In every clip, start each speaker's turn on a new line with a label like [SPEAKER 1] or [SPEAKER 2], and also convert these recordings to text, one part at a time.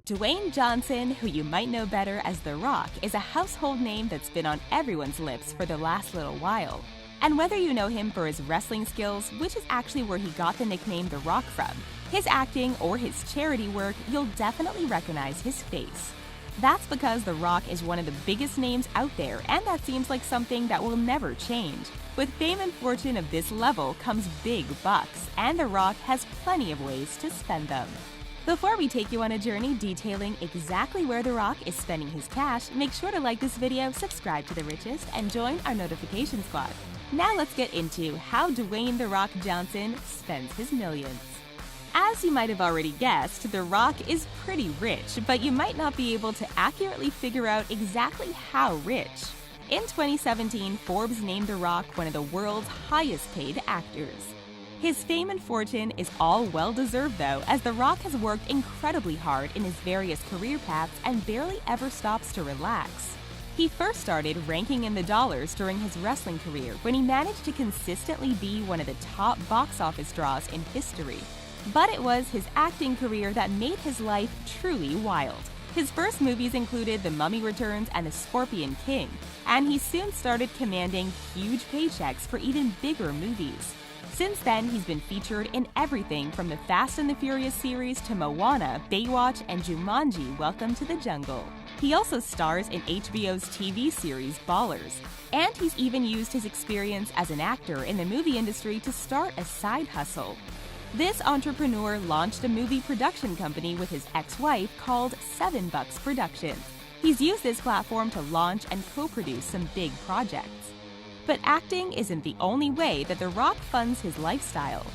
[SPEAKER 1] Dwayne Johnson, who you might know better as The Rock, is a household name that's been on everyone's lips for the last little while. And whether you know him for his wrestling skills, which is actually where he got the nickname The Rock from, his acting, or his charity work, you'll definitely recognize his face. That's because The Rock is one of the biggest names out there, and that seems like something that will never change. With fame and fortune of this level comes big bucks, and The Rock has plenty of ways to spend them. Before we take you on a journey detailing exactly where The Rock is spending his cash, make sure to like this video, subscribe to The Richest, and join our notification squad. Now let's get into how Dwayne The Rock Johnson spends his millions. As you might have already guessed, The Rock is pretty rich, but you might not be able to accurately figure out exactly how rich. In 2017, Forbes named The Rock one of the world's highest paid actors. His fame and fortune is all well-deserved though, as The Rock has worked incredibly hard in his various career paths and barely ever stops to relax. He first started ranking in the dollars during his wrestling career when he managed to consistently be one of the top box office draws in history. But it was his acting career that made his life truly wild. His first movies included The Mummy Returns and The Scorpion King, and he soon started commanding huge paychecks for even bigger movies. Since then, he's been featured in everything from the Fast and the Furious series to Moana, Baywatch, and Jumanji: Welcome to the Jungle. He also stars in HBO's TV series Ballers, and he's even used his experience as an actor in the movie industry to start a side hustle. This entrepreneur launched a movie production company with his ex-wife called $7 Productions. He's used this platform to launch and co-produce some big projects. But acting isn't the only way that The Rock funds his lifestyle.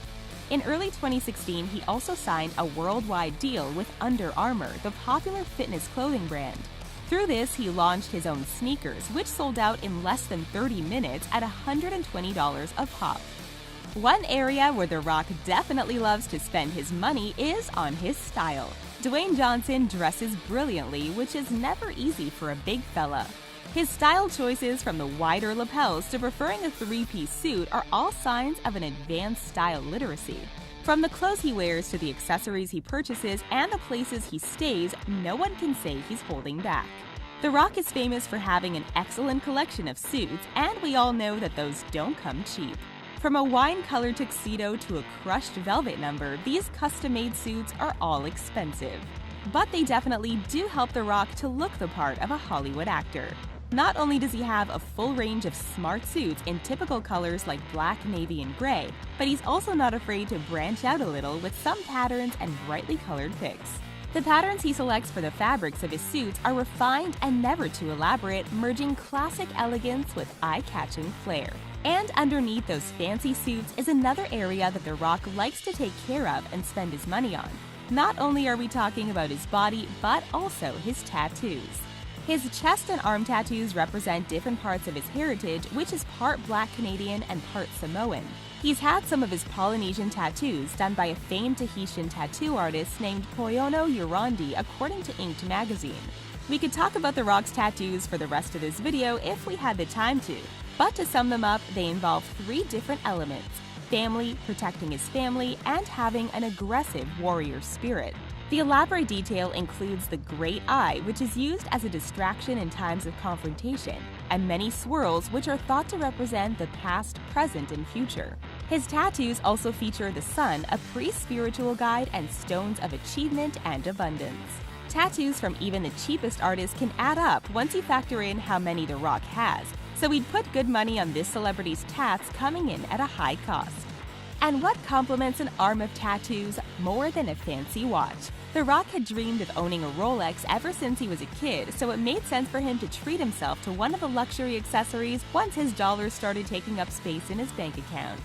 [SPEAKER 1] In early 2016, he also signed a worldwide deal with Under Armour, the popular fitness clothing brand. Through this, he launched his own sneakers, which sold out in less than 30 minutes at $120 a pop. One area where The Rock definitely loves to spend his money is on his style. Dwayne Johnson dresses brilliantly, which is never easy for a big fella. His style choices, from the wider lapels to preferring a three-piece suit, are all signs of an advanced style literacy. From the clothes he wears to the accessories he purchases and the places he stays, no one can say he's holding back. The Rock is famous for having an excellent collection of suits, and we all know that those don't come cheap. From a wine-colored tuxedo to a crushed velvet number, these custom-made suits are all expensive. But they definitely do help The Rock to look the part of a Hollywood actor. Not only does he have a full range of smart suits in typical colors like black, navy, and gray, but he's also not afraid to branch out a little with some patterns and brightly colored picks. The patterns he selects for the fabrics of his suits are refined and never too elaborate, merging classic elegance with eye-catching flair. And underneath those fancy suits is another area that The Rock likes to take care of and spend his money on. Not only are we talking about his body, but also his tattoos. His chest and arm tattoos represent different parts of his heritage, which is part Black Canadian and part Samoan. He's had some of his Polynesian tattoos done by a famed Tahitian tattoo artist named Poyono Yurandi, according to Inked magazine. We could talk about The Rock's tattoos for the rest of this video if we had the time to, but to sum them up, they involve three different elements: family, protecting his family, and having an aggressive warrior spirit. The elaborate detail includes the great eye, which is used as a distraction in times of confrontation, and many swirls, which are thought to represent the past, present, and future. His tattoos also feature the sun, a pre-spiritual guide, and stones of achievement and abundance. Tattoos from even the cheapest artists can add up once you factor in how many The Rock has, so we'd put good money on this celebrity's tats coming in at a high cost. And what complements an arm of tattoos more than a fancy watch? The Rock had dreamed of owning a Rolex ever since he was a kid, so it made sense for him to treat himself to one of the luxury accessories once his dollars started taking up space in his bank account.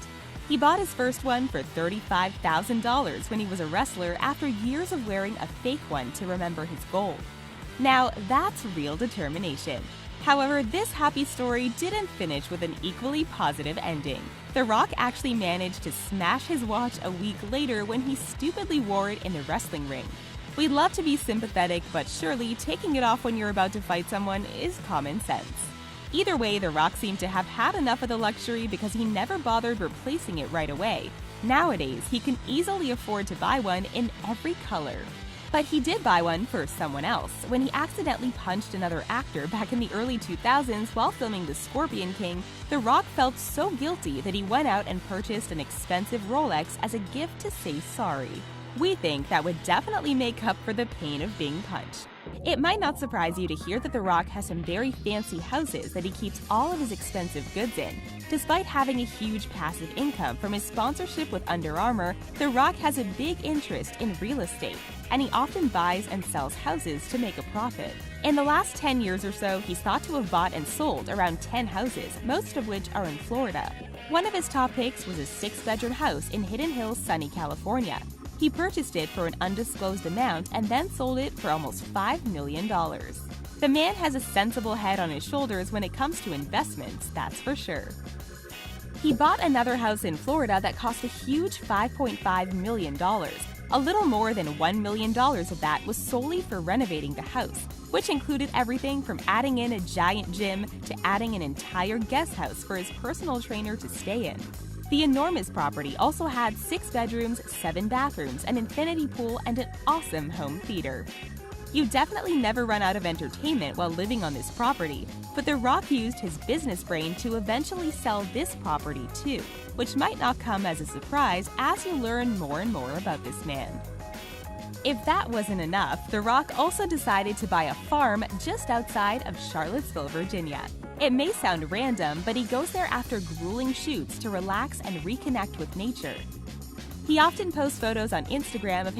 [SPEAKER 1] He bought his first one for $35,000 when he was a wrestler after years of wearing a fake one to remember his gold. Now, that's real determination. However, this happy story didn't finish with an equally positive ending. The Rock actually managed to smash his watch a week later when he stupidly wore it in the wrestling ring. We'd love to be sympathetic, but surely taking it off when you're about to fight someone is common sense. Either way, The Rock seemed to have had enough of the luxury because he never bothered replacing it right away. Nowadays, he can easily afford to buy one in every color. But he did buy one for someone else when he accidentally punched another actor back in the early 2000s while filming The Scorpion King. The Rock felt so guilty that he went out and purchased an expensive Rolex as a gift to say sorry. We think that would definitely make up for the pain of being punched. It might not surprise you to hear that The Rock has some very fancy houses that he keeps all of his expensive goods in. Despite having a huge passive income from his sponsorship with Under Armour, The Rock has a big interest in real estate, and he often buys and sells houses to make a profit. In the last 10 years or so, he's thought to have bought and sold around 10 houses, most of which are in Florida. One of his top picks was a 6-bedroom house in Hidden Hills, sunny California. He purchased it for an undisclosed amount and then sold it for almost $5 million. The man has a sensible head on his shoulders when it comes to investments, that's for sure. He bought another house in Florida that cost a huge $5.5 million. A little more than $1 million of that was solely for renovating the house, which included everything from adding in a giant gym to adding an entire guest house for his personal trainer to stay in. The enormous property also had 6 bedrooms, 7 bathrooms, an infinity pool, and an awesome home theater. You definitely never run out of entertainment while living on this property, but The Rock used his business brain to eventually sell this property too, which might not come as a surprise as you learn more and more about this man. If that wasn't enough, The Rock also decided to buy a farm just outside of Charlottesville, Virginia. It may sound random, but he goes there after grueling shoots to relax and reconnect with nature. He often posts photos on Instagram of him